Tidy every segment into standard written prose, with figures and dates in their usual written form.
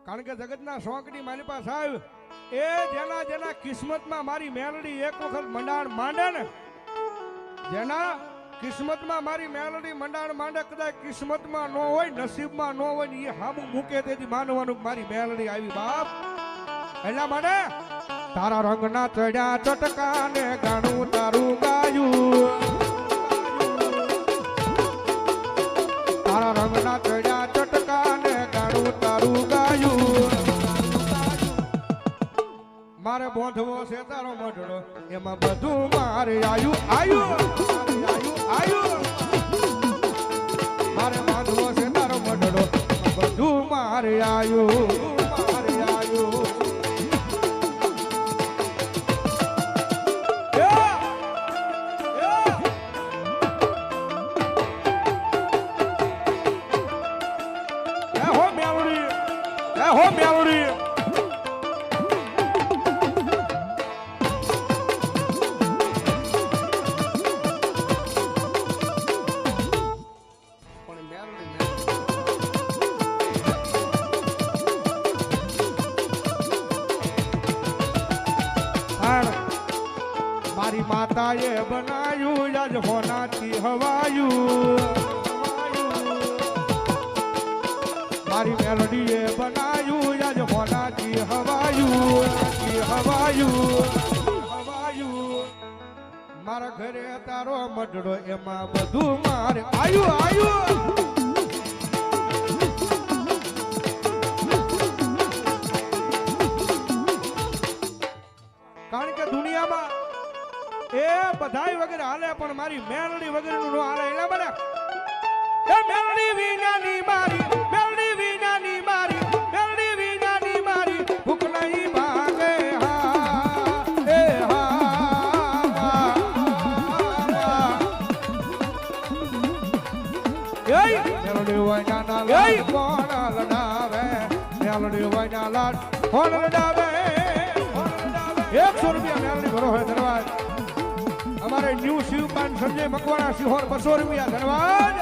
કારણ કે જગતના શોખની મારી પાસે આવ્યું એ જેના જેના કિસ્મતમાં મારી મેલડી એક વખત મંડાણ માંડે ને, જેના કિસ્મતમાં મારી મેલડી મંડાણ માંડે, કદાચ કિસ્મતમાં ન હોય નસીબમાં ન હોય ને એ હામું મૂકે તેથી માનવાનું કે મારી મેલડી આવી બાપ. એટલા માટે તારા રંગના ચડ્યા ચટકાને ગાણું તારું ગાયું, તારા રંગના ચડ્યા ચટકાને ગાણું તારું ગાયું. મારે બોંધવો છે તારો મઢડો એમાં બધું મારે આયુ આયુ આયુ. મારે બાંધવો છે તારો મઢડો બધું મારે આયુ મારે આયુ. હો મેલડી, હો મેલડી. મારી માતાએ બનાયું આજ હોનાથી હવાયું, મારી મેલડીએ બનાયું આજ હોનાથી હવાયું હવાયું હવાયું. મારા ઘરે તારો મઢડો એમાં બધું મારે આયુ આયુ. કારણ કે દુનિયામાં એ બધાય વગર હાલે પણ મારી મેલડી વગર નું હાલે. એટલે મને એ મેલડી વિનાની મારી, મેલડી વિનાની મારી, મેલડી વિનાની મારી ભૂખ નહીં ભાગે. હા એ હા મેલડી વૈના ના લાડ કોણ લડાવે, મેલડી વૈના લાડ કોણ લડાવે. 100 રૂપિયા મેલડી ભરો હોય. ધન્યવાદ. અમારે ન્યુ શિવપાન સંજય મકવાણા સિહોર 200 રૂપિયા. ધન્યવાદ.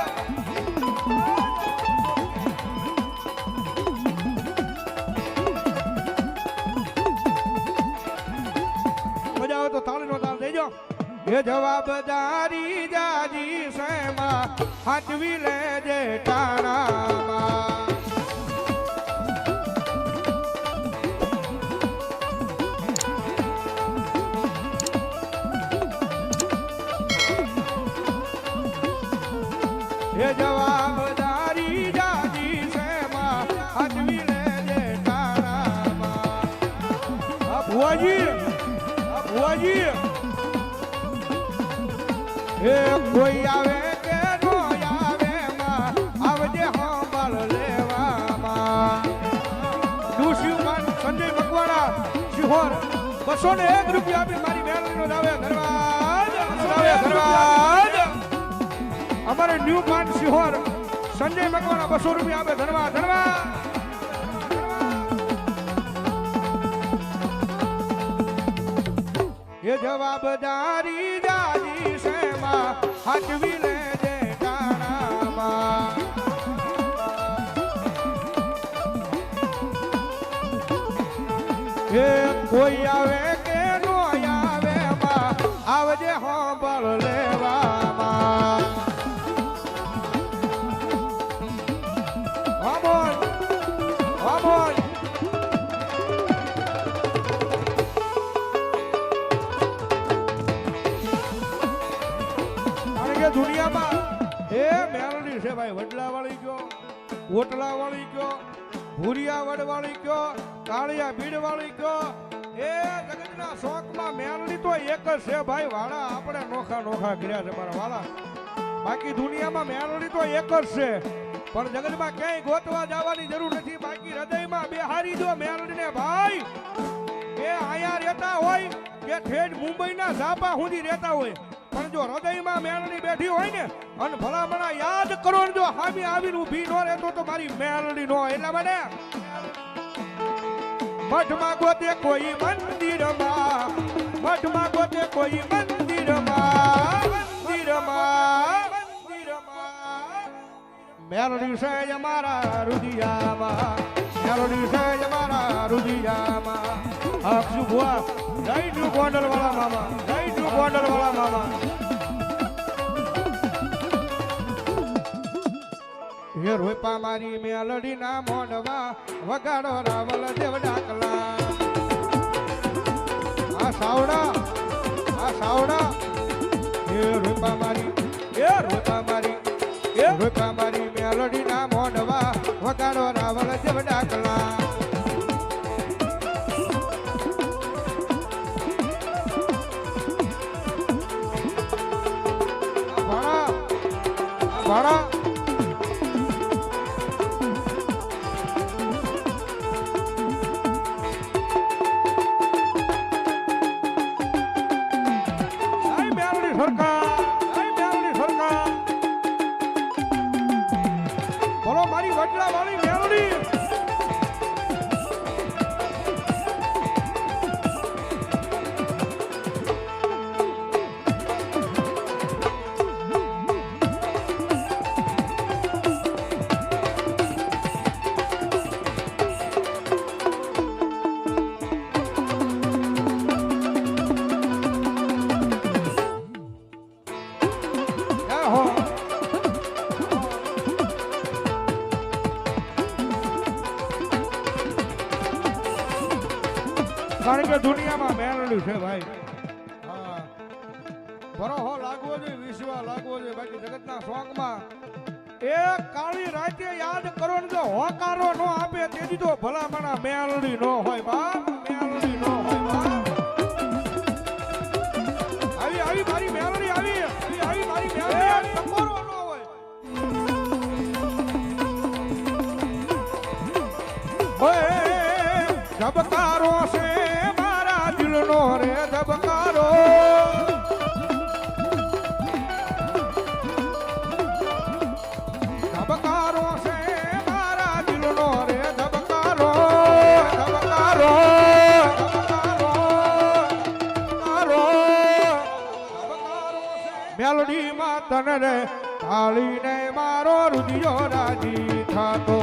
મજા આવે તો તાળીનો તાલ દેજો. એ જવાબદારી જાજી સેમાં હાચવી લેજે ટાણામાં. એ જવાબદારી જાજી સેમાં હાચવી લેજે ટાણામાં. આ ભુવાજી, આ ભુવાજી. એ કોઈ આવે કે નો આવે માં આવજે હંભાળ લેવામાં. દુષ્યુમાન સંજય મકવાણા સિહોર 201 રૂપિયા આપી મારી મેલડીનો દાવે. ધન્યવાદ. ધન્યવાદ. અમારે ન્યુ પાન સિહોર સંજય મકવાણા 200 રૂપિયા આપે. ધન્યવાદ. ધન્યવાદ. એ જવાબદારી જાજી સેમાં હાચવી લેજે ટાણામાં. એ કોઈ આવે કે નો આવે માં આવજે હંભાળ લેવામાં. દુનિયામાં એ મેલડી છે ભાઈ. વડલા વાળી કયો, ઓટલા વાળી કયો, ભૂરિયા વડ વાળી કયો, કાળિયા બીડ વાળી કયો, એ જગતના શોખમાં મેલડી તો એક જ છે ભાઈ. વાળા આપણે નોખા નોખા કર્યા છે મારા વાળા. બાકી દુનિયામાં મેલડી તો એક જ છે પણ જગતમાં ક્યાંય ગોતવા જવાની જરૂર નથી. બાકી હૃદયમાં બેહારી દો મેલડીને ભાઈ. એ આયા રહેતા હોય કે ઠેઠ મુંબઈના ઝાપા સુધી રહેતા હોય પણ જો હૃદયમાં મેલડી બેઠી હોય ને અને ભલામણા યાદ કરો ને જો હામી આવીને ઊભી ન રહેતો તો મારી મેલડી નો. એટલા માટે મઠમાં ગોતે કોઈ મંદિરમાં, મઠમાં ગોતે કોઈ મંદિરમાં, મંદિરમાં મેલડી છે અમારા રુદિયામાં. મેલોડી છે અમારા રુદિયામાં અક્ષુ ભુવા જય ટુ ગોંડલ વાળા મામા જય ટુ ગોંડલ વાળા મામા હે રોપા મારી મેલડી ના મોઢવા વગાડો રાવલ દેવ ડાકલા આ સાવડા હે રોપા મારી મેલડી ના મોઢવા વગાડો રાવલ દેવ ડાકલા ભાડા બોલો મારી વડલા વાળી મેલડી કારણ કે દુનિયામાં મેલડી છે ભાઈ હા બરોહો લાગવો જોઈએ વિશ્વ લાગવો જોઈએ બાકી જગતના શોખમાં એ કાળી રાતે યાદ કરો ને જો હોકારો નો આપે તેથી તો ભલામણા મેલડી નો હોય બાપ મેલડી નો હોય બાપ આવી મારી મેલડી આવી મારી મેલડી ટકોરો નો હોય ઓય ધબકારો છે મારા દિલનો રે ધબકારો ધબકારો છે મારા દિલનો રે ધબકારો ધબકારો ધબકારો મેલડી માં તને રે કાળીને મારો રુદિયો રાજી થાતો